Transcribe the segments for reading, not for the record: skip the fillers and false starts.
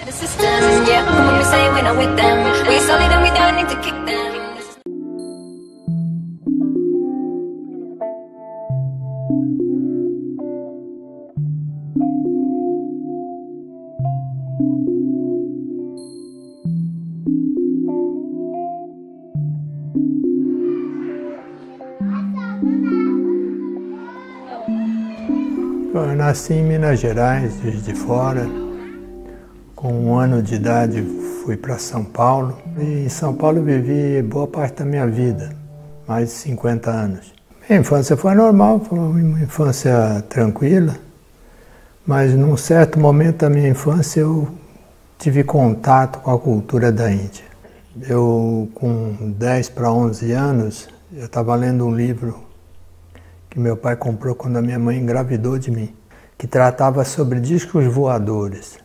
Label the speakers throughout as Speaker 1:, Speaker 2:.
Speaker 1: the system, yeah. Come on, we say we're not with them. We solid and we don't need to kick them.
Speaker 2: Eu nasci em Minas Gerais, Juiz de Fora. Com 1 ano de idade fui para São Paulo. E em São Paulo vivi boa parte da minha vida, mais de 50 anos. Minha infância foi normal, foi uma infância tranquila, mas num certo momento da minha infância eu tive contato com a cultura da Índia. Eu, com 10 para 11 anos, eu estava lendo um livro que meu pai comprou quando a minha mãe engravidou de mim, que tratava sobre discos voadores.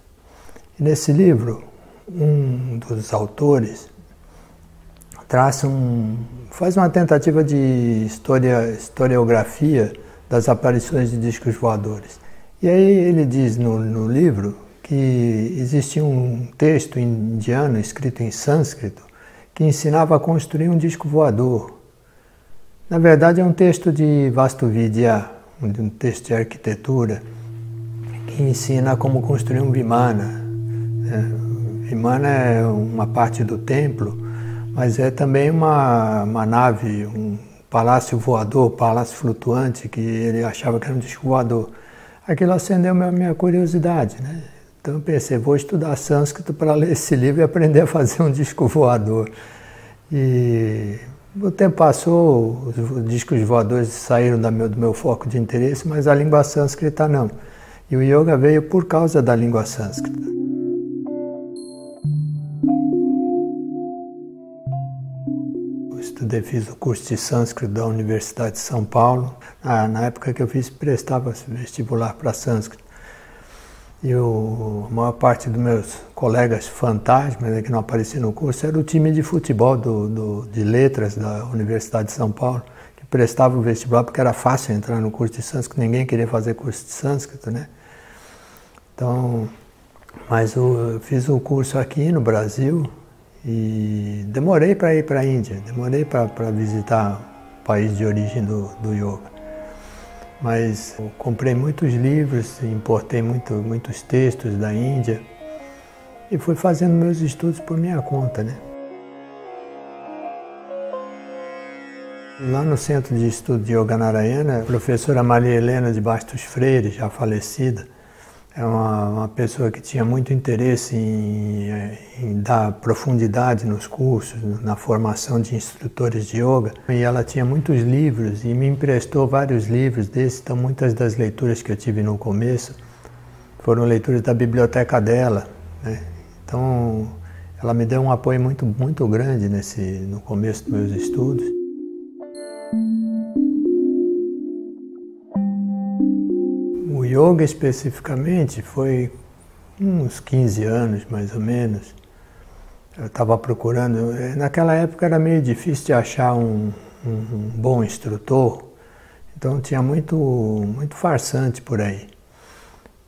Speaker 2: E nesse livro, um dos autores faz uma tentativa de historiografia das aparições de discos voadores. E aí ele diz no livro que existia um texto indiano escrito em sânscrito que ensinava a construir um disco voador. Na verdade, é um texto de Vastuvidya, um texto de arquitetura, que ensina como construir um vimana. Vimana é uma parte do templo, mas é também uma nave, um palácio voador, palácio flutuante, que ele achava que era um disco voador. Aquilo acendeu a minha curiosidade, né? Então eu pensei, vou estudar sânscrito para ler esse livro e aprender a fazer um disco voador. E o tempo passou, os discos voadores saíram do meu foco de interesse, mas a língua sânscrita não. E o yoga veio por causa da língua sânscrita. Eu fiz o curso de sânscrito da Universidade de São Paulo. Na época que eu fiz, prestava vestibular para sânscrito. E a maior parte dos meus colegas fantasmas, que não apareciam no curso, era o time de futebol de letras da Universidade de São Paulo, que prestava o vestibular porque era fácil entrar no curso de sânscrito, ninguém queria fazer curso de sânscrito, né? Então, mas eu fiz o curso aqui no Brasil e demorei para ir para a Índia, demorei para visitar o país de origem do yoga. Mas eu comprei muitos livros, importei muitos textos da Índia e fui fazendo meus estudos por minha conta, né? Lá no Centro de Estudo de Yoga Narayana, a professora Maria Helena de Bastos Freire, já falecida, é uma pessoa que tinha muito interesse em dar profundidade nos cursos, na formação de instrutores de yoga. E ela tinha muitos livros e me emprestou vários livros desses. Então, muitas das leituras que eu tive no começo foram leituras da biblioteca dela, né? Então, ela me deu um apoio muito grande no começo dos meus estudos. O yoga especificamente foi uns 15 anos, mais ou menos. Eu estava procurando, naquela época era meio difícil de achar um bom instrutor, então tinha muito farsante por aí.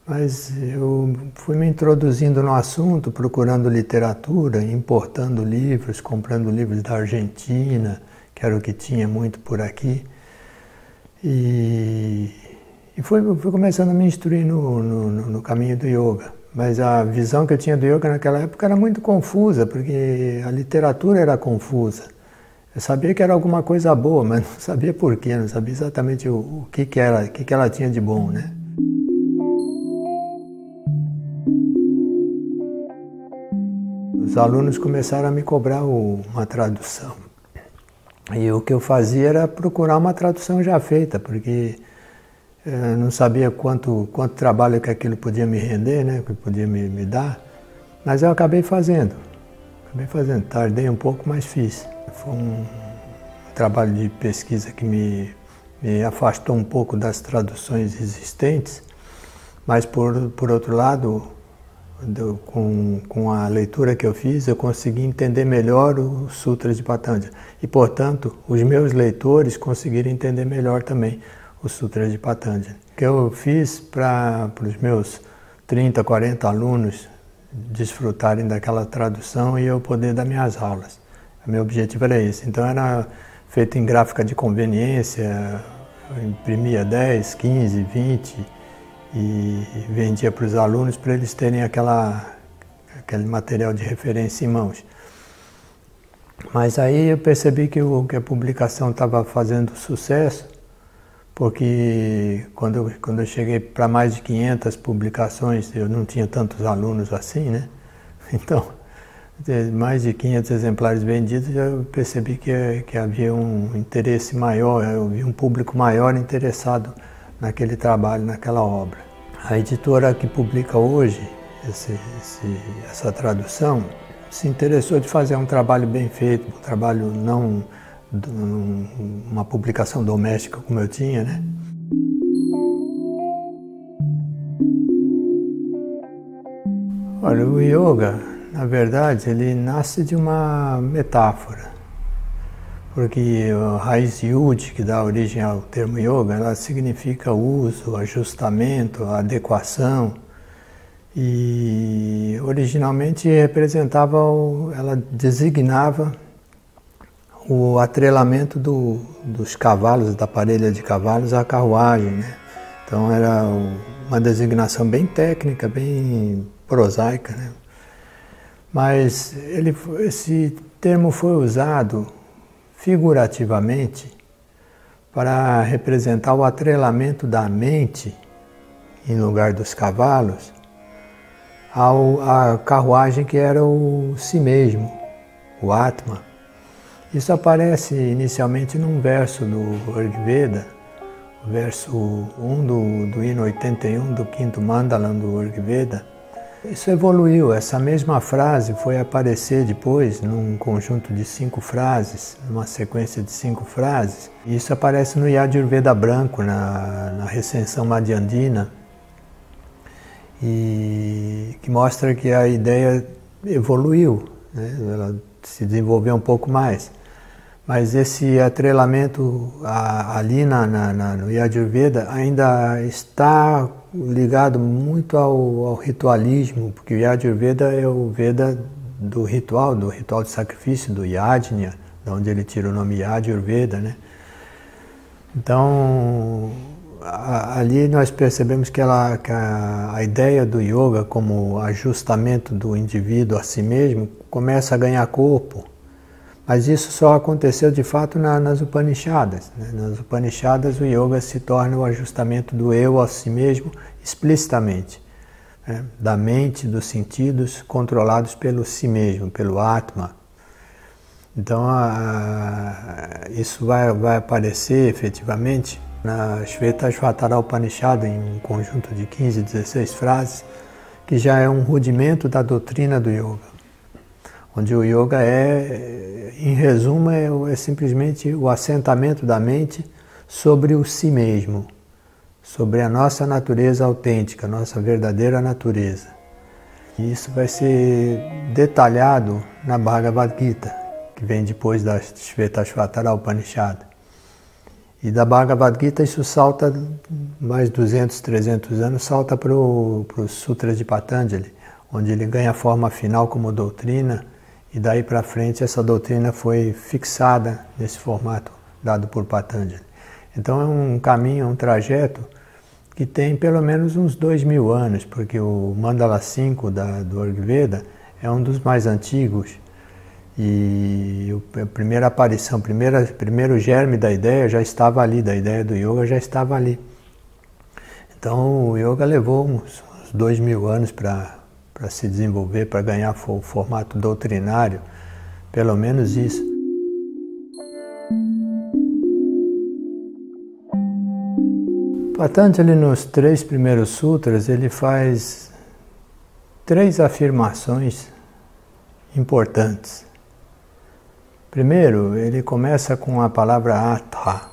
Speaker 2: Mas eu fui me introduzindo no assunto, procurando literatura, importando livros, comprando livros da Argentina, que era o que tinha muito por aqui. E fui começando a me instruir no caminho do yoga. Mas a visão que eu tinha do yoga naquela época era muito confusa, porque a literatura era confusa. Eu sabia que era alguma coisa boa, mas não sabia por quê, não sabia exatamente o que ela tinha de bom, né? Os alunos começaram a me cobrar uma tradução. E o que eu fazia era procurar uma tradução já feita, porque eu não sabia quanto trabalho que aquilo podia me render, né, que podia me dar, mas eu acabei fazendo. Tardei um pouco, mas fiz. Foi um trabalho de pesquisa que me afastou um pouco das traduções existentes, mas por outro lado, com a leitura que eu fiz, eu consegui entender melhor os Sutras de Patanjali. E, portanto, os meus leitores conseguiram entender melhor também os Sutras de Patanjali. O que eu fiz para os meus 30, 40 alunos desfrutarem daquela tradução e eu poder dar minhas aulas. O meu objetivo era esse. Então era feito em gráfica de conveniência, eu imprimia 10, 15, 20 e vendia para os alunos para eles terem aquele material de referência em mãos. Mas aí eu percebi que a publicação estava fazendo sucesso, porque quando eu cheguei para mais de 500 publicações, eu não tinha tantos alunos assim, né? Então, mais de 500 exemplares vendidos, eu percebi que havia um interesse maior, eu vi um público maior interessado naquele trabalho, naquela obra. A editora que publica hoje essa tradução se interessou de fazer um trabalho bem feito, um trabalho não uma publicação doméstica como eu tinha, né? Olha, o yoga, na verdade, ele nasce de uma metáfora, porque a raiz yud, que dá origem ao termo yoga, ela significa uso, ajustamento, adequação, e originalmente ela designava o atrelamento dos cavalos, da parelha de cavalos à carruagem, né? Então era uma designação bem técnica, bem prosaica, né? Mas esse termo foi usado figurativamente para representar o atrelamento da mente, em lugar dos cavalos, à carruagem que era o si mesmo, o Atma. Isso aparece inicialmente num verso do Rig Veda, o verso 1 do hino 81 do quinto Mandalam do Rig Veda. Isso evoluiu, essa mesma frase foi aparecer depois num conjunto de 5 frases, numa sequência de 5 frases. Isso aparece no Yajurveda branco, na recensão madhyandina, e que mostra que a ideia evoluiu, né? Ela se desenvolveu um pouco mais. Mas esse atrelamento ali no Yajurveda ainda está ligado muito ao ritualismo, porque o Yajurveda é o Veda do ritual de sacrifício, do Yajna, de onde ele tira o nome Yajurveda, né? Então, ali nós percebemos que a ideia do yoga como ajustamento do indivíduo a si mesmo começa a ganhar corpo. Mas isso só aconteceu de fato nas Upanishadas, né? Nas Upanishadas o yoga se torna o ajustamento do eu a si mesmo explicitamente, né? Da mente, dos sentidos controlados pelo si mesmo, pelo Atma. Então isso vai aparecer efetivamente na Shvetashvatara Upanishad, em um conjunto de 15, 16 frases, que já é um rudimento da doutrina do yoga. Onde o yoga em resumo, é simplesmente o assentamento da mente sobre o si mesmo, sobre a nossa natureza autêntica, a nossa verdadeira natureza. E isso vai ser detalhado na Bhagavad Gita, que vem depois da Shvetashvatara Upanishad. E da Bhagavad Gita isso salta mais 200, 300 anos, salta para os Sutras de Patanjali, onde ele ganha forma final como doutrina. E daí para frente essa doutrina foi fixada nesse formato dado por Patanjali. Então é um caminho, um trajeto que tem pelo menos uns 2000 anos, porque o Mandala 5 do Rig Veda é um dos mais antigos. E a primeira aparição, primeiro germe da ideia já estava ali, da ideia do yoga já estava ali. Então o yoga levou uns 2000 anos para se desenvolver, para ganhar o formato doutrinário, pelo menos isso. Patanjali, nos 3 primeiros sutras, ele faz 3 afirmações importantes. Primeiro, ele começa com a palavra Atha.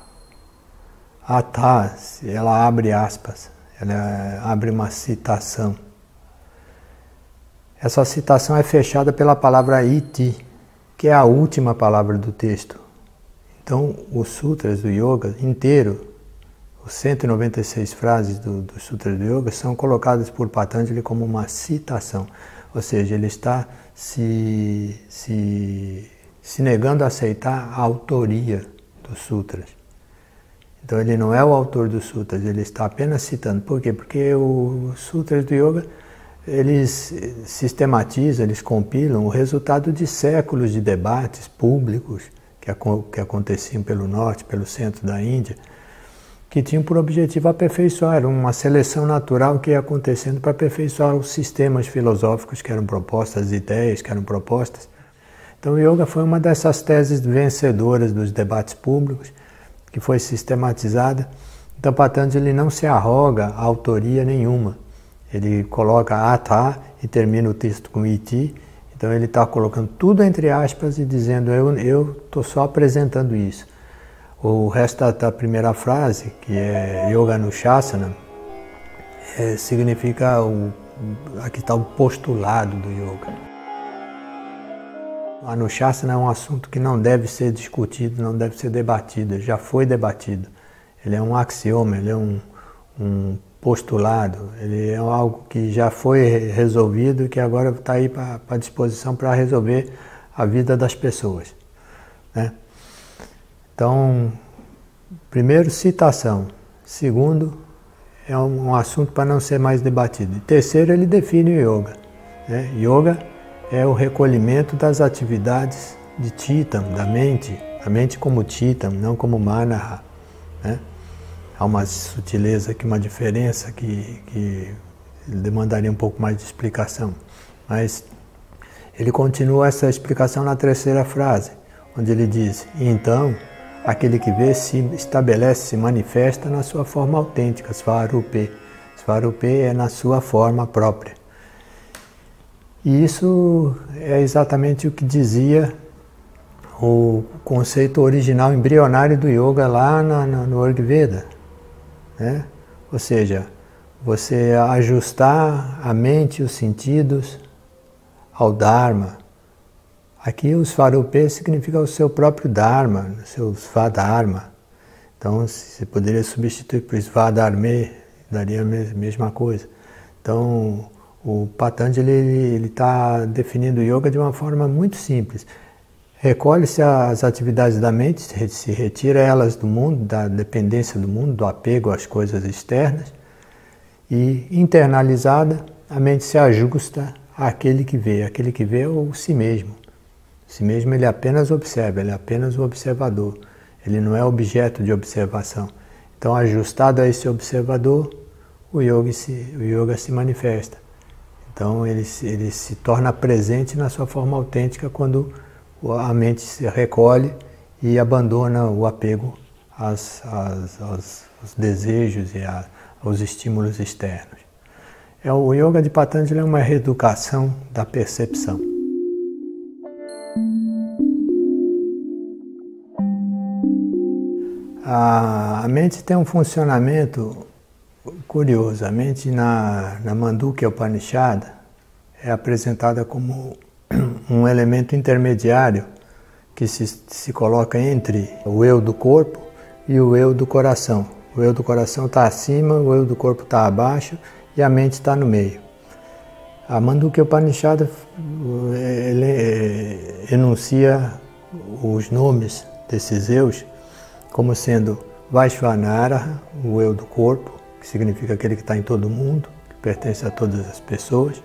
Speaker 2: Atha, ela abre aspas, ela abre uma citação. Essa citação é fechada pela palavra iti, que é a última palavra do texto. Então, os sutras do yoga inteiro, os 196 frases dos sutras do yoga, são colocadas por Patanjali como uma citação. Ou seja, ele está se negando a aceitar a autoria dos sutras. Então ele não é o autor dos sutras, ele está apenas citando. Por quê? Porque os sutras do yoga, eles sistematizam, eles compilam o resultado de séculos de debates públicos que aconteciam pelo norte, pelo centro da Índia, que tinham por objetivo aperfeiçoar, era uma seleção natural que ia acontecendo para aperfeiçoar os sistemas filosóficos que eram propostas, as ideias que eram propostas. Então o yoga foi uma dessas teses vencedoras dos debates públicos, que foi sistematizada. Então Patanjali não se arroga a autoria nenhuma. Ele coloca atha e termina o texto com iti. Então ele está colocando tudo entre aspas e dizendo eu estou só apresentando isso. O resto da primeira frase, que é Yoga Anushasana, significa aqui está o postulado do yoga. O Anushasana é um assunto que não deve ser discutido, não deve ser debatido, já foi debatido. Ele é um axioma, ele é um postulado, ele é algo que já foi resolvido e que agora está aí para disposição para resolver a vida das pessoas, né? Então, primeiro, citação. Segundo, é um assunto para não ser mais debatido. E terceiro, ele define o yoga, né? Yoga é o recolhimento das atividades de Chitam, da mente, a mente como Chitam, não como Manaha, né? Há uma sutileza aqui, uma diferença que demandaria um pouco mais de explicação. Mas ele continua essa explicação na terceira frase, onde ele diz, então, aquele que vê se estabelece, se manifesta na sua forma autêntica, Svarupe. Svarupe é na sua forma própria. E isso é exatamente o que dizia o conceito original embrionário do yoga lá no Rigveda, né? Ou seja, você ajustar a mente e os sentidos ao Dharma. Aqui o Svarupe significa o seu próprio Dharma, o seu Svadharma. Então você poderia substituir por Svadharme, daria a mesma coisa. Então o Patanjali ele está definindo o yoga de uma forma muito simples. Recolhe-se as atividades da mente, se retira elas do mundo, da dependência do mundo, do apego às coisas externas, e internalizada, a mente se ajusta àquele que vê. Aquele que vê é o si mesmo. Si mesmo ele apenas observa, ele é apenas o observador. Ele não é objeto de observação. Então, ajustado a esse observador, o yoga se manifesta. Então, ele se torna presente na sua forma autêntica quando a mente se recolhe e abandona o apego aos desejos e aos estímulos externos. O yoga de Patanjali é uma reeducação da percepção. A mente tem um funcionamento curioso. A mente na Mandukya Upanishad é apresentada como um elemento intermediário que se coloca entre o eu do corpo e o eu do coração. O eu do coração está acima, o eu do corpo está abaixo e a mente está no meio. A Mandukya Upanishad enuncia os nomes desses eus como sendo Vaishvanara, o eu do corpo, que significa aquele que está em todo mundo, que pertence a todas as pessoas,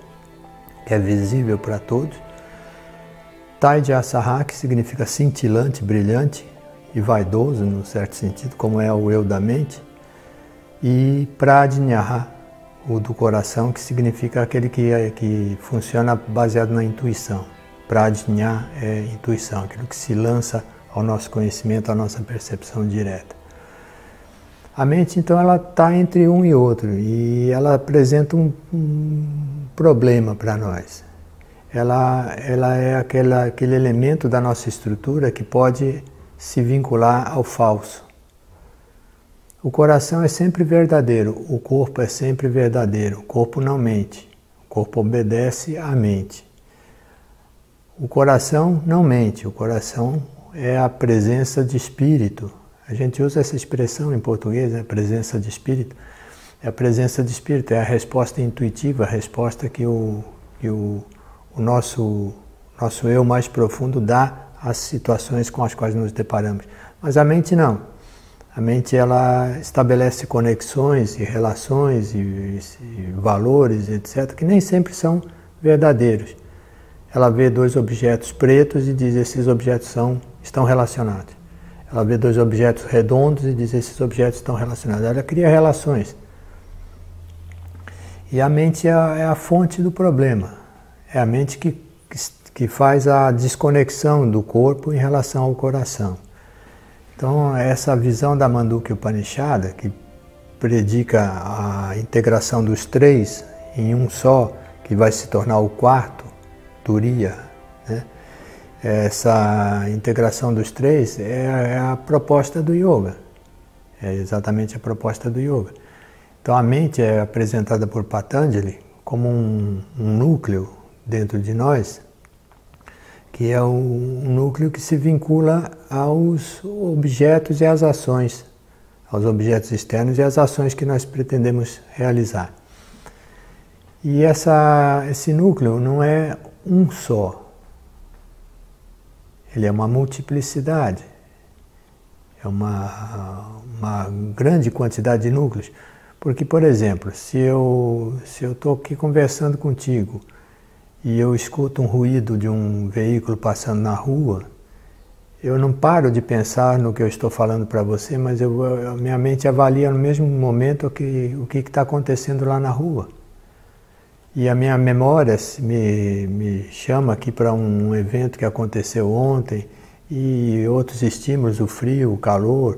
Speaker 2: que é visível para todos. Taijasaha, que significa cintilante, brilhante e vaidoso, num certo sentido, como é o eu da mente. E Prajnaha, o do coração, que significa aquele que funciona baseado na intuição. Prajna é intuição, aquilo que se lança ao nosso conhecimento, à nossa percepção direta. A mente, então, ela está entre um e outro e ela apresenta um problema para nós. Ela é aquele elemento da nossa estrutura que pode se vincular ao falso. O coração é sempre verdadeiro, o corpo é sempre verdadeiro, o corpo não mente, o corpo obedece à mente. O coração não mente, o coração é a presença de espírito. A gente usa essa expressão em português, né? Presença de espírito. É a presença de espírito, é a resposta intuitiva, a resposta que o o nosso eu mais profundo dá às situações com as quais nos deparamos. Mas a mente não. A mente ela estabelece conexões e relações e valores, etc., que nem sempre são verdadeiros. Ela vê dois objetos pretos e diz esses objetos estão relacionados. Ela vê dois objetos redondos e diz esses objetos estão relacionados. Ela cria relações. E a mente é a fonte do problema. É a mente que faz a desconexão do corpo em relação ao coração. Então, essa visão da Mandukya Upanishada, que predica a integração dos três em um só, que vai se tornar o quarto, Turiya, né? Essa integração dos três é a proposta do yoga. É exatamente a proposta do yoga. Então, a mente é apresentada por Patanjali como um núcleo dentro de nós, que é um núcleo que se vincula aos objetos e às ações, aos objetos externos e às ações que nós pretendemos realizar. E esse núcleo não é um só, ele é uma multiplicidade, é uma grande quantidade de núcleos. Porque, por exemplo, se eu estou aqui conversando contigo e eu escuto um ruído de um veículo passando na rua, eu não paro de pensar no que eu estou falando para você, mas minha mente avalia no mesmo momento o que está acontecendo lá na rua. E a minha memória me chama aqui para um evento que aconteceu ontem e outros estímulos, o frio, o calor.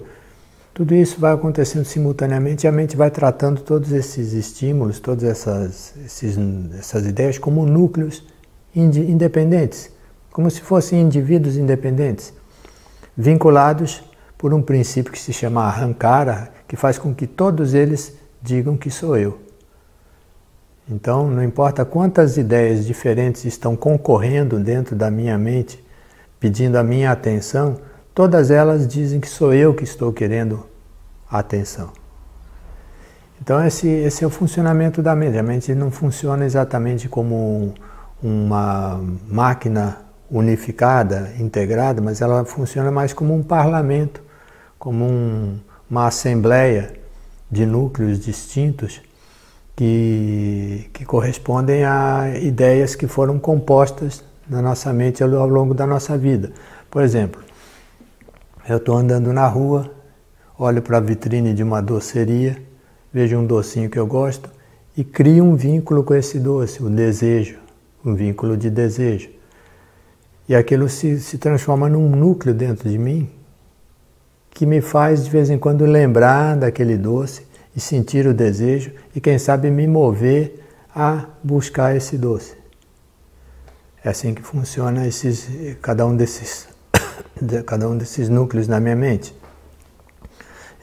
Speaker 2: Tudo isso vai acontecendo simultaneamente e a mente vai tratando todos esses estímulos, todas essas ideias como núcleos independentes, como se fossem indivíduos independentes, vinculados por um princípio que se chama Ahankara, que faz com que todos eles digam que sou eu. Então, não importa quantas ideias diferentes estão concorrendo dentro da minha mente, pedindo a minha atenção, todas elas dizem que sou eu que estou querendo a atenção. Então esse é o funcionamento da mente. A mente não funciona exatamente como uma máquina unificada, integrada, mas ela funciona mais como um parlamento, como uma assembleia de núcleos distintos que correspondem a ideias que foram compostas na nossa mente ao longo da nossa vida. Por exemplo, eu estou andando na rua, olho para a vitrine de uma doceria, vejo um docinho que eu gosto e crio um vínculo com esse doce, um desejo, um vínculo de desejo. E aquilo se transforma num núcleo dentro de mim que me faz de vez em quando lembrar daquele doce e sentir o desejo e quem sabe me mover a buscar esse doce. É assim que funciona cada um desses núcleos na minha mente.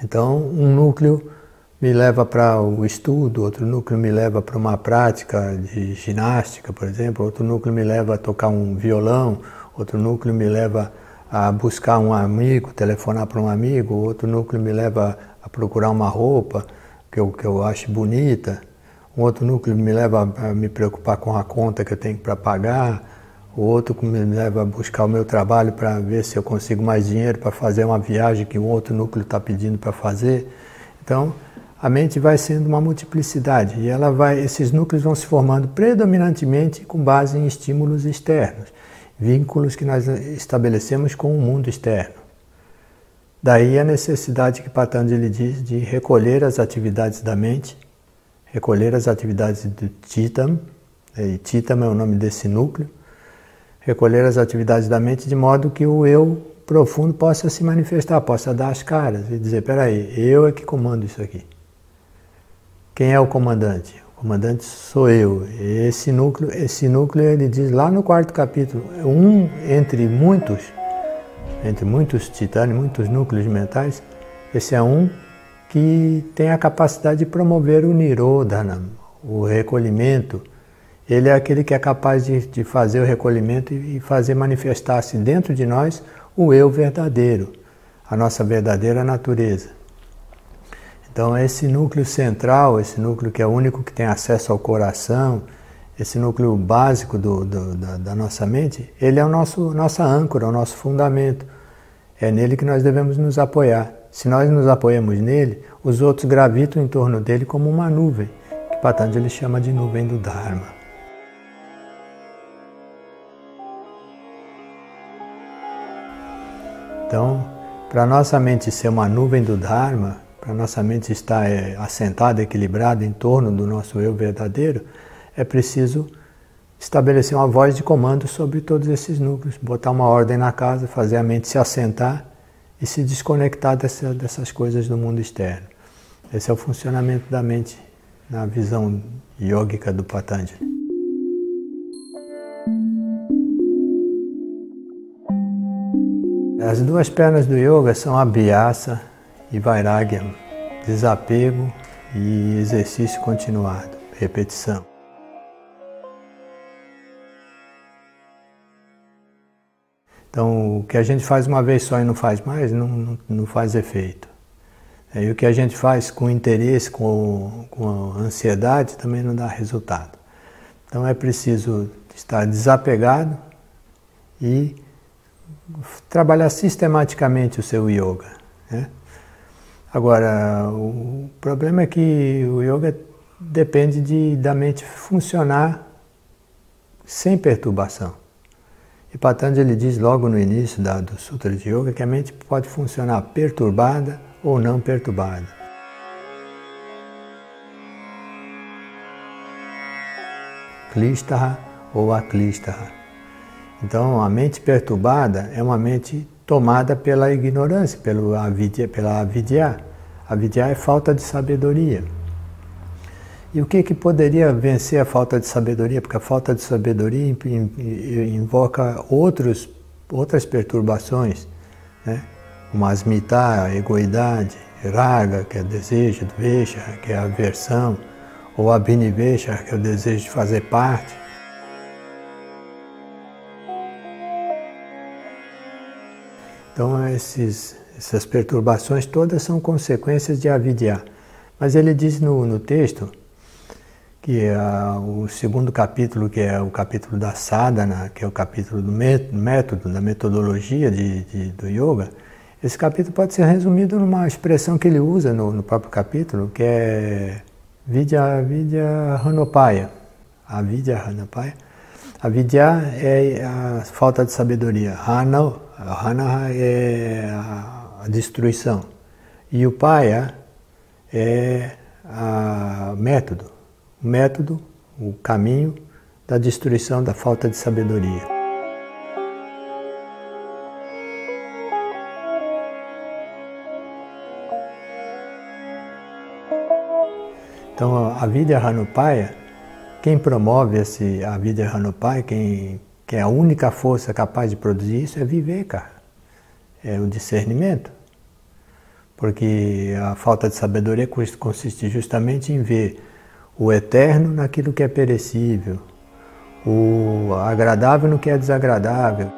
Speaker 2: Então, um núcleo me leva para o estudo, outro núcleo me leva para uma prática de ginástica, por exemplo, outro núcleo me leva a tocar um violão, outro núcleo me leva a buscar um amigo, telefonar para um amigo, outro núcleo me leva a procurar uma roupa que eu acho bonita, um outro núcleo me leva a me preocupar com a conta que eu tenho para pagar, o outro me leva a buscar o meu trabalho para ver se eu consigo mais dinheiro para fazer uma viagem que o outro núcleo está pedindo para fazer. Então, a mente vai sendo uma multiplicidade e esses núcleos vão se formando predominantemente com base em estímulos externos, vínculos que nós estabelecemos com o mundo externo. Daí a necessidade que Patanjali diz de recolher as atividades da mente, recolher as atividades do Chitam, e Chitam é o nome desse núcleo, recolher as atividades da mente de modo que o eu profundo possa se manifestar, possa dar as caras e dizer, peraí, eu é que comando isso aqui. Quem é o comandante? O comandante sou eu. Esse núcleo ele diz lá no 4º capítulo, entre muitos titânios, muitos núcleos mentais, esse é um que tem a capacidade de promover o Nirodhana, o recolhimento. Ele é aquele que é capaz de fazer o recolhimento e fazer manifestar-se dentro de nós o eu verdadeiro, a nossa verdadeira natureza. Então esse núcleo central, esse núcleo que é o único que tem acesso ao coração, esse núcleo básico da nossa mente, ele é nossa âncora, o nosso fundamento. É nele que nós devemos nos apoiar. Se nós nos apoiamos nele, os outros gravitam em torno dele como uma nuvem, que Patanjali chama de nuvem do Dharma. Então, para nossa mente ser uma nuvem do Dharma, para nossa mente estar assentada, equilibrada em torno do nosso eu verdadeiro, é preciso estabelecer uma voz de comando sobre todos esses núcleos, botar uma ordem na casa, fazer a mente se assentar e se desconectar dessas coisas do mundo externo. Esse é o funcionamento da mente na visão yógica do Patanjali. As duas pernas do yoga são abhyasa e vairagya, desapego e exercício continuado, repetição. Então, o que a gente faz uma vez só e não faz mais, não faz efeito. E o que a gente faz com interesse, com ansiedade, também não dá resultado. Então é preciso estar desapegado e trabalhar sistematicamente o seu yoga, né? Agora, o problema é que o yoga depende da mente funcionar sem perturbação. E Patanjali diz logo no início do Sutra de Yoga que a mente pode funcionar perturbada ou não perturbada. Klishtaha ou aklishtaha. Então, a mente perturbada é uma mente tomada pela ignorância, pela avidya. Avidya é falta de sabedoria. E o que poderia vencer a falta de sabedoria? Porque a falta de sabedoria invoca outras perturbações, né? Como asmita, a egoidade, raga, que é desejo, dvesha, que é aversão, ou abhinivesha, que é o desejo de fazer parte. Então essas perturbações todas são consequências de avidya. Mas ele diz no texto que o segundo capítulo, que é o capítulo da sadhana, que é o capítulo do método, da metodologia do yoga, esse capítulo pode ser resumido numa expressão que ele usa no próprio capítulo, que é vidya hanopaya. A vidya hanopaya. A vidya é a falta de sabedoria. Hana é a destruição. E o paya é o método, o caminho da destruição da falta de sabedoria. Então, a Vidya Hanupaya, quem promove a Vidya Hanupaya, quem é a única força capaz de produzir isso, é Viveka, é o discernimento. Porque a falta de sabedoria consiste justamente em ver o eterno naquilo que é perecível, o agradável no que é desagradável.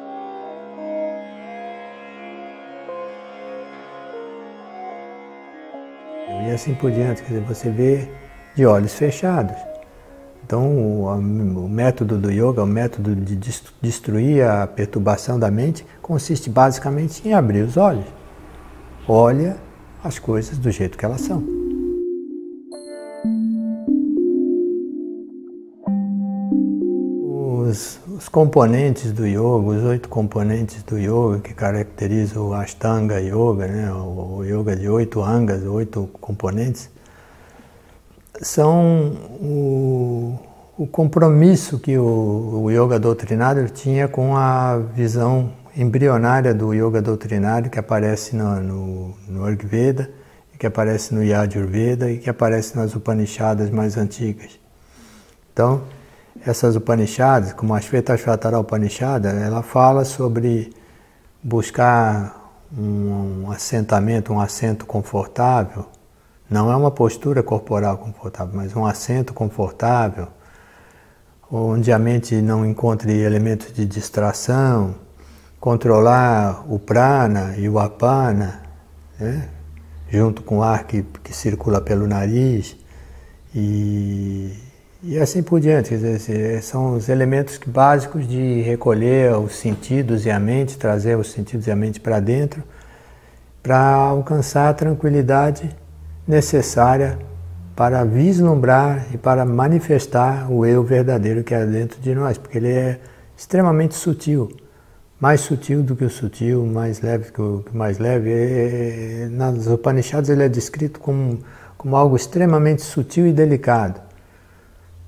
Speaker 2: E assim por diante, quer dizer, você vê de olhos fechados. Então, o método do yoga, o método de destruir a perturbação da mente, consiste basicamente em abrir os olhos. Olha as coisas do jeito que elas são. Os componentes do yoga, os 8 componentes do yoga que caracterizam o Ashtanga Yoga, né, o yoga de 8 angas, 8 componentes, são o compromisso que o yoga doutrinário tinha com a visão embrionária do yoga doutrinário que aparece no Rigveda, que aparece no Yajurveda e que aparece nas Upanishads mais antigas. Então, essas Upanishads, como a Shvetashvatara Upanishad, ela fala sobre buscar um assentamento, um assento confortável. Não é uma postura corporal confortável, mas um assento confortável, onde a mente não encontre elementos de distração, controlar o prana e o apana, né? Junto com o ar que circula pelo nariz, e E assim por diante, quer dizer, são os elementos básicos de recolher os sentidos e a mente, trazer os sentidos e a mente para dentro, para alcançar a tranquilidade necessária para vislumbrar e para manifestar o eu verdadeiro que há dentro de nós, porque ele é extremamente sutil, mais sutil do que o sutil, mais leve que o mais leve. Nas Upanishads ele é descrito como algo extremamente sutil e delicado,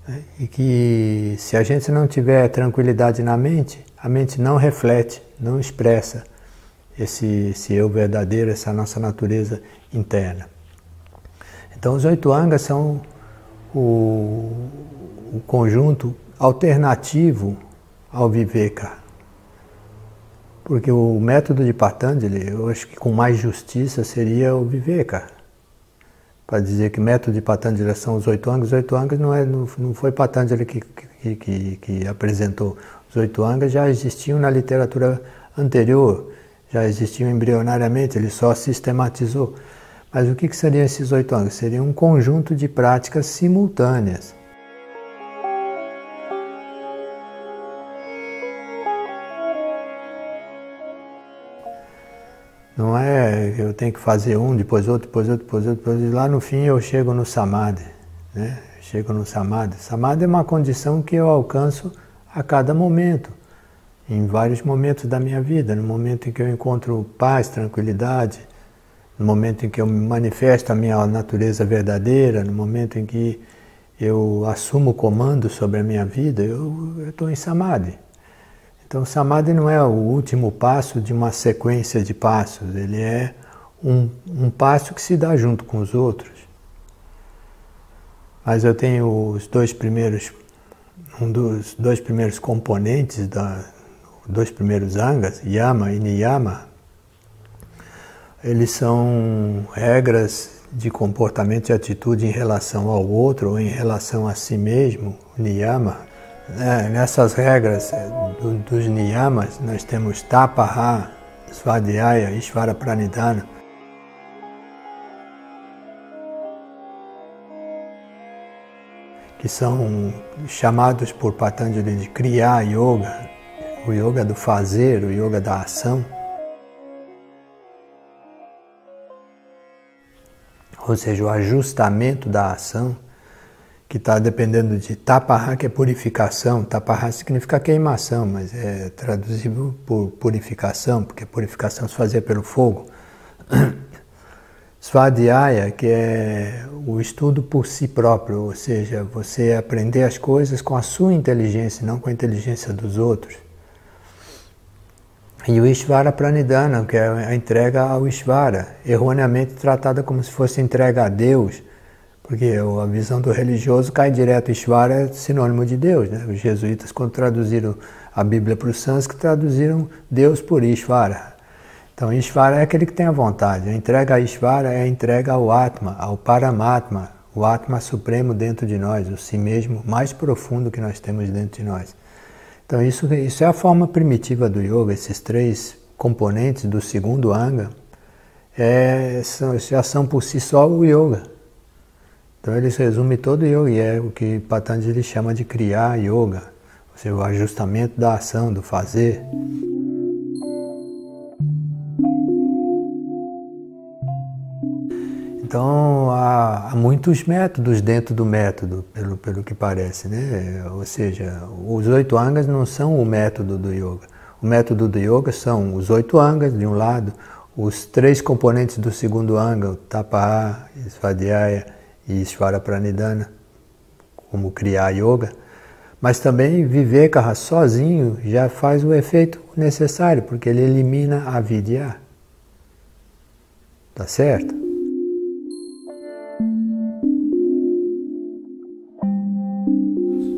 Speaker 2: né? E que se a gente não tiver tranquilidade na mente, a mente não reflete, não expressa esse eu verdadeiro, essa nossa natureza interna. Então os 8 angas são o conjunto alternativo ao Viveka. Porque o método de Patanjali, eu acho que com mais justiça seria o Viveka. Para dizer que o método de Patanjali são os 8 angas não foi Patanjali que apresentou. Os 8 angas já existiam na literatura anterior, já existiam embrionariamente, ele só sistematizou. Mas o que seriam esses 8 angas? Seria um conjunto de práticas simultâneas. Não é que eu tenho que fazer um, depois outro, e lá no fim eu chego no Samadhi, né? Chego no Samadhi. Samadhi é uma condição que eu alcanço a cada momento, em vários momentos da minha vida, no momento em que eu encontro paz, tranquilidade, no momento em que eu manifesto a minha natureza verdadeira, no momento em que eu assumo o comando sobre a minha vida, eu estou em Samadhi. Então, Samadhi não é o último passo de uma sequência de passos, ele é um passo que se dá junto com os outros. Mas eu tenho os um dos dois primeiros componentes, dois primeiros angas, Yama e Niyama. Eles são regras de comportamento e atitude em relação ao outro ou em relação a si mesmo, Niyama. Nessas regras dos niyamas, nós temos Tapaha, Svadhyaya, Ishvara Pranidhana. Que são chamados por Patanjali de Kriya Yoga, o yoga do fazer, o yoga da ação. Ou seja, o ajustamento da ação, que está dependendo de Tapaha, que é purificação. Tapaha significa queimação, mas é traduzível por purificação, porque purificação se fazia pelo fogo. Svadhyaya, que é o estudo por si próprio, ou seja, você aprender as coisas com a sua inteligência, não com a inteligência dos outros. E o Ishvara Pranidhana, que é a entrega ao Ishvara, erroneamente tratada como se fosse entrega a Deus, porque a visão do religioso cai direto, Ishvara é sinônimo de Deus, né? Os jesuítas, quando traduziram a Bíblia para o sânscrito, traduziram Deus por Ishvara. Então, Ishvara é aquele que tem a vontade. A entrega a Ishvara é a entrega ao Atma, ao Paramatma, o Atma supremo dentro de nós, o si mesmo mais profundo que nós temos dentro de nós. Então, isso é a forma primitiva do yoga, esses 3 componentes do segundo anga, já são por si só o yoga. Então ele resume todo o yoga, e é o que Patanjali chama de Kriya Yoga, ou seja, o ajustamento da ação, do fazer. Então há muitos métodos dentro do método, pelo que parece, né? Ou seja, os 8 angas não são o método do yoga. O método do yoga são os 8 angas, de um lado, os 3 componentes do segundo anga, o Tapaha, Svadhyaya e Ishvara Pranidhana, como Kriya Yoga, mas também Viveka sozinho já faz o efeito necessário, porque ele elimina a vidya. Tá certo?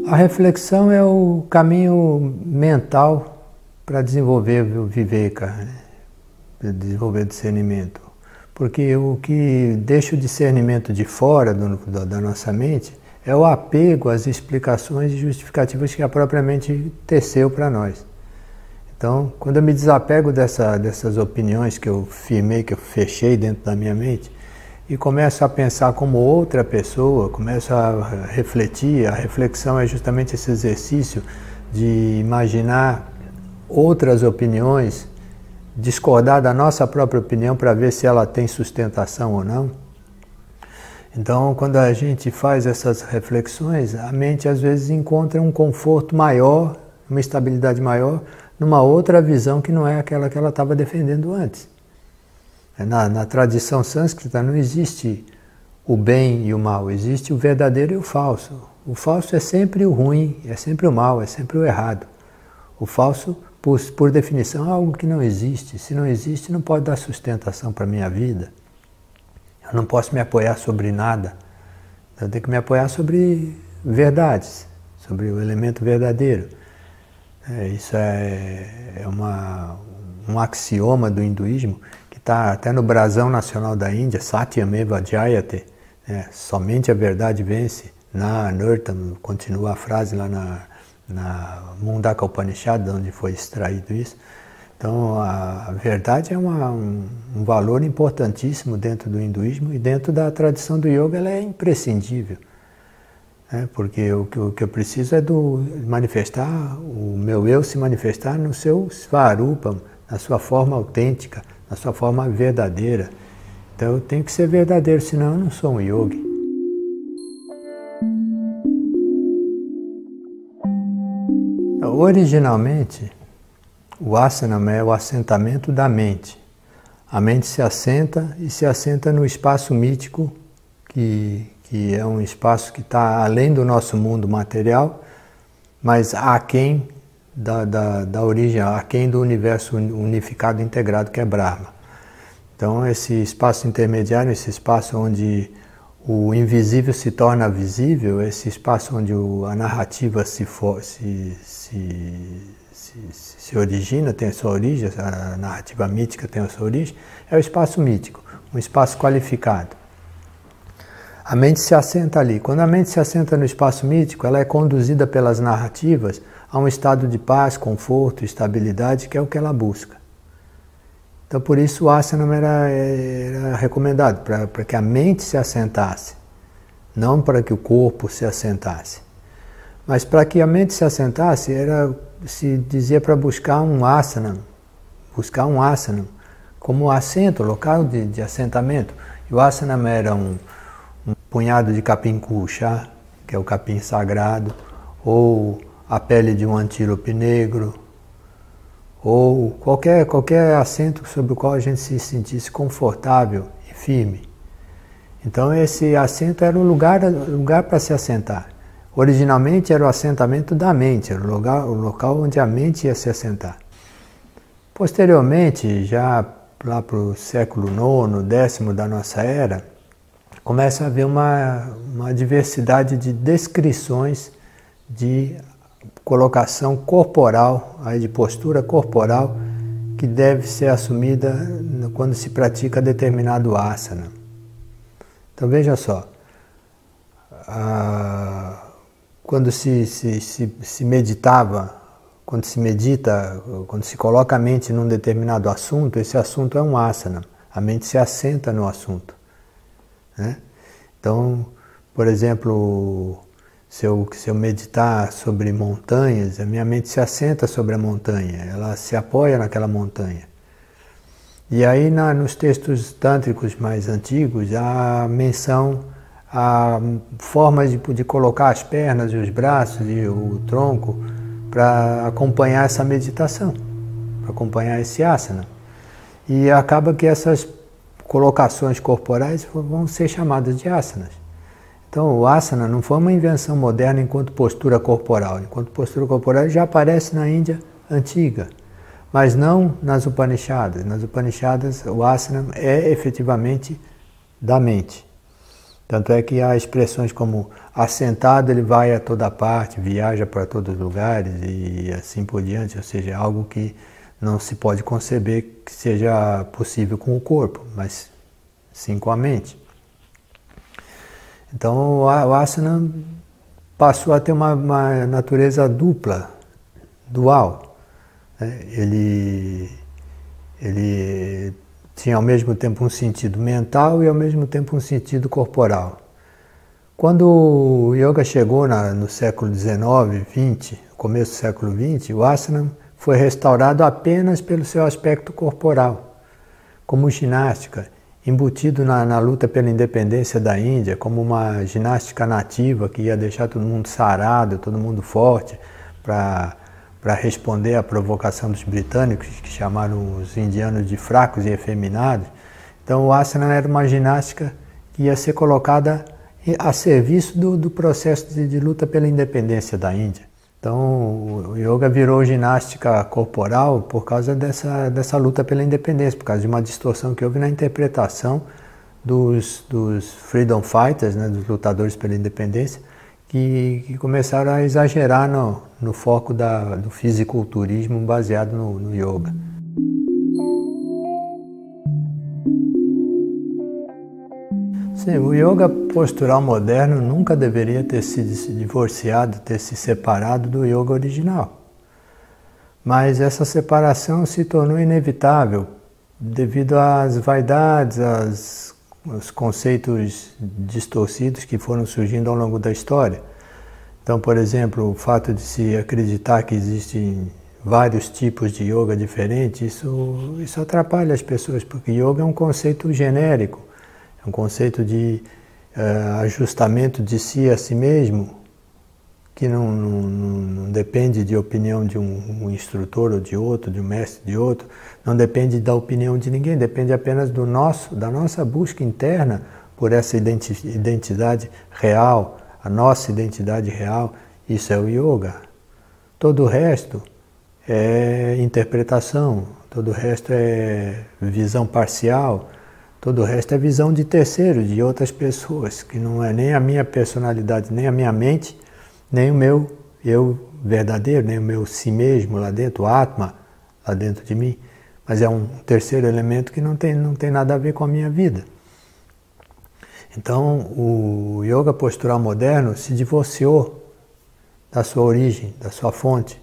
Speaker 2: A reflexão é o caminho mental para desenvolver o Viveka, né? Para desenvolver o discernimento. Porque o que deixa o discernimento de fora da nossa mente é o apego às explicações e justificativas que a própria mente teceu para nós. Então, quando eu me desapego dessas opiniões que eu firmei, que eu fechei dentro da minha mente, e começo a pensar como outra pessoa, começo a refletir. A reflexão é justamente esse exercício de imaginar outras opiniões, discordar da nossa própria opinião para ver se ela tem sustentação ou não. Então, quando a gente faz essas reflexões, a mente às vezes encontra um conforto maior, uma estabilidade maior, numa outra visão que não é aquela que ela estava defendendo antes. Na tradição sânscrita não existe o bem e o mal, existe o verdadeiro e o falso. O falso é sempre o ruim, é sempre o mal, é sempre o errado. O falso, por definição, é algo que não existe. Se não existe, não pode dar sustentação para a minha vida. Eu não posso me apoiar sobre nada. Eu tenho que me apoiar sobre verdades, sobre o elemento verdadeiro. Isso é um axioma do hinduísmo que está até no brasão nacional da Índia, Satyameva Jayate, somente a verdade vence. Na Anurtam, continua a frase lá na Mundaka Upanishad, onde foi extraído isso. Então, a verdade é um valor importantíssimo dentro do hinduísmo, e dentro da tradição do yoga ela é imprescindível. Porque o que eu preciso é manifestar, o meu eu se manifestar no seu svarupam, na sua forma autêntica, na sua forma verdadeira. Então eu tenho que ser verdadeiro, senão eu não sou um yogi. Originalmente, o asana é o assentamento da mente. A mente se assenta e se assenta no espaço mítico, que é um espaço que está além do nosso mundo material, mas aquém da origem, aquém do universo unificado integrado que é Brahma. Então esse espaço intermediário, esse espaço onde o invisível se torna visível, esse espaço onde a narrativa se origina, tem a sua origem, a narrativa mítica tem a sua origem, é o espaço mítico, um espaço qualificado. A mente se assenta ali. Quando a mente se assenta no espaço mítico, ela é conduzida pelas narrativas a um estado de paz, conforto, estabilidade, que é o que ela busca. Então, por isso o asana era recomendado, para que a mente se assentasse, não para que o corpo se assentasse. Mas para que a mente se assentasse, se dizia para buscar um asana como assento, local de assentamento. E o asana era um punhado de capim-cu chá, que é o capim sagrado, ou a pele de um antílope negro, ou qualquer assento sobre o qual a gente se sentisse confortável e firme. Então esse assento era o lugar para se assentar. Originalmente era o assentamento da mente, era o local onde a mente ia se assentar. Posteriormente, já lá para o século IX, X da nossa era, começa a haver uma diversidade de descrições de colocação corporal, de postura corporal, que deve ser assumida quando se pratica determinado asana. Então veja só, quando se meditava, quando se medita, quando se coloca a mente num determinado assunto, esse assunto é um asana, a mente se assenta no assunto. Então, por exemplo, se eu meditar sobre montanhas, a minha mente se assenta sobre a montanha, ela se apoia naquela montanha. E aí nos textos tântricos mais antigos há menção a formas de colocar as pernas e os braços e o tronco para acompanhar essa meditação, para acompanhar esse asana. E acaba que essas colocações corporais vão ser chamadas de asanas. Então o asana não foi uma invenção moderna enquanto postura corporal. Enquanto postura corporal já aparece na Índia antiga, mas não nas Upanishads. Nas Upanishads o asana é efetivamente da mente. Tanto é que há expressões como assentado ele vai a toda parte, viaja para todos os lugares e assim por diante, ou seja, é algo que não se pode conceber que seja possível com o corpo, mas sim com a mente. Então o asana passou a ter uma natureza dupla, dual. Ele tinha ao mesmo tempo um sentido mental e ao mesmo tempo um sentido corporal. Quando o yoga chegou no século XIX, XX, começo do século XX, o asana foi restaurado apenas pelo seu aspecto corporal, como ginástica, embutido na luta pela independência da Índia, como uma ginástica nativa que ia deixar todo mundo sarado, todo mundo forte, para responder à provocação dos britânicos, que chamaram os indianos de fracos e efeminados. Então o asana era uma ginástica que ia ser colocada a serviço do processo de luta pela independência da Índia. Então o yoga virou ginástica corporal por causa dessa luta pela independência, por causa de uma distorção que houve na interpretação dos freedom fighters, né, dos lutadores pela independência, que começaram a exagerar no foco do fisiculturismo baseado no yoga. Sim, o yoga postural moderno nunca deveria ter se divorciado, ter se separado do yoga original. Mas essa separação se tornou inevitável devido às vaidades, aos conceitos distorcidos que foram surgindo ao longo da história. Então, por exemplo, o fato de se acreditar que existem vários tipos de yoga diferentes, isso atrapalha as pessoas, porque yoga é um conceito genérico, é um conceito de ajustamento de si a si mesmo, que não depende de opinião de um instrutor ou de outro, de um mestre de outro, não depende da opinião de ninguém, depende apenas da nossa busca interna por essa identidade real, a nossa identidade real. Isso é o yoga. Todo o resto é interpretação, todo o resto é visão parcial, todo o resto é visão de terceiros, de outras pessoas, que não é nem a minha personalidade, nem a minha mente, nem o meu eu verdadeiro, nem o meu si mesmo lá dentro, o Atma lá dentro de mim, mas é um terceiro elemento que não tem nada a ver com a minha vida. Então o yoga postural moderno se divorciou da sua origem, da sua fonte,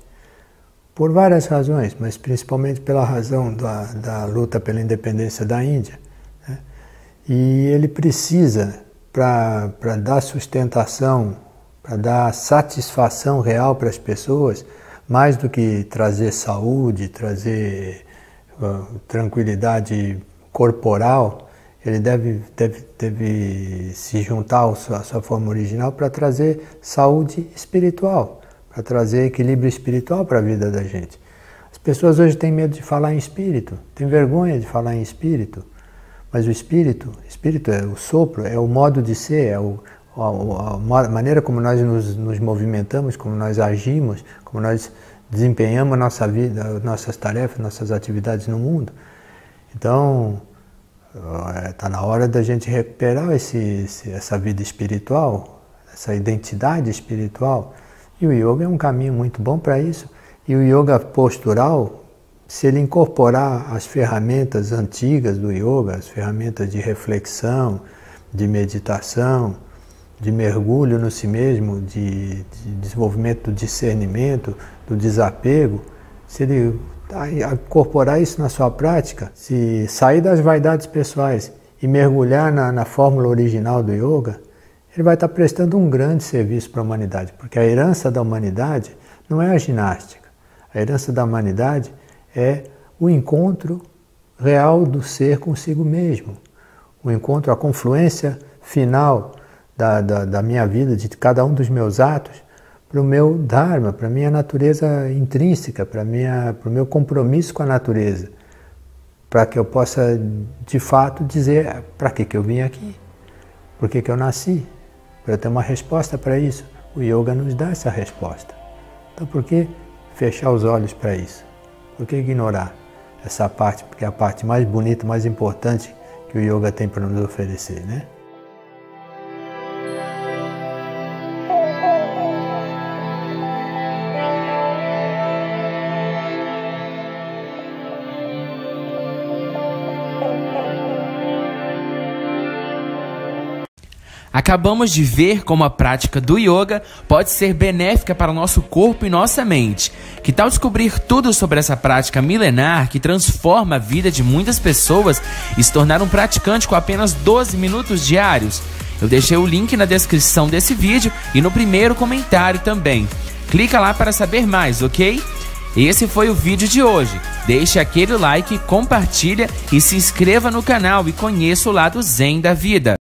Speaker 2: por várias razões, mas principalmente pela razão da luta pela independência da Índia, né? E ele precisa, para dar sustentação, para dar satisfação real para as pessoas, mais do que trazer saúde, trazer tranquilidade corporal, ele deve se juntar à sua forma original para trazer saúde espiritual, para trazer equilíbrio espiritual para a vida da gente. As pessoas hoje têm medo de falar em espírito, têm vergonha de falar em espírito, mas o espírito é o sopro, é o modo de ser, é a maneira como nós nos movimentamos, como nós agimos, como nós desempenhamos a nossa vida, nossas tarefas, nossas atividades no mundo. Então, está na hora da gente recuperar essa vida espiritual, essa identidade espiritual. E o yoga é um caminho muito bom para isso. E o yoga postural, se ele incorporar as ferramentas antigas do yoga, as ferramentas de reflexão, de meditação, de mergulho no si mesmo, de desenvolvimento do discernimento, do desapego, se ele incorporar isso na sua prática, se sair das vaidades pessoais e mergulhar na fórmula original do yoga, ele vai estar prestando um grande serviço para a humanidade, porque a herança da humanidade não é a ginástica. A herança da humanidade é o encontro real do ser consigo mesmo, o encontro, a confluência final da minha vida, de cada um dos meus atos, para o meu dharma, para a minha natureza intrínseca, para o meu compromisso com a natureza, para que eu possa, de fato, dizer para que eu vim aqui, por que eu nasci, para eu ter uma resposta para isso. O yoga nos dá essa resposta. Então, por que fechar os olhos para isso? Por que ignorar essa parte, porque é a parte mais bonita, mais importante que o yoga tem para nos oferecer, né?
Speaker 3: Acabamos de ver como a prática do yoga pode ser benéfica para o nosso corpo e nossa mente. Que tal descobrir tudo sobre essa prática milenar que transforma a vida de muitas pessoas e se tornar um praticante com apenas 12 minutos diários? Eu deixei o link na descrição desse vídeo e no primeiro comentário também. Clica lá para saber mais, ok? Esse foi o vídeo de hoje. Deixe aquele like, compartilha e se inscreva no canal e conheça o lado zen da vida.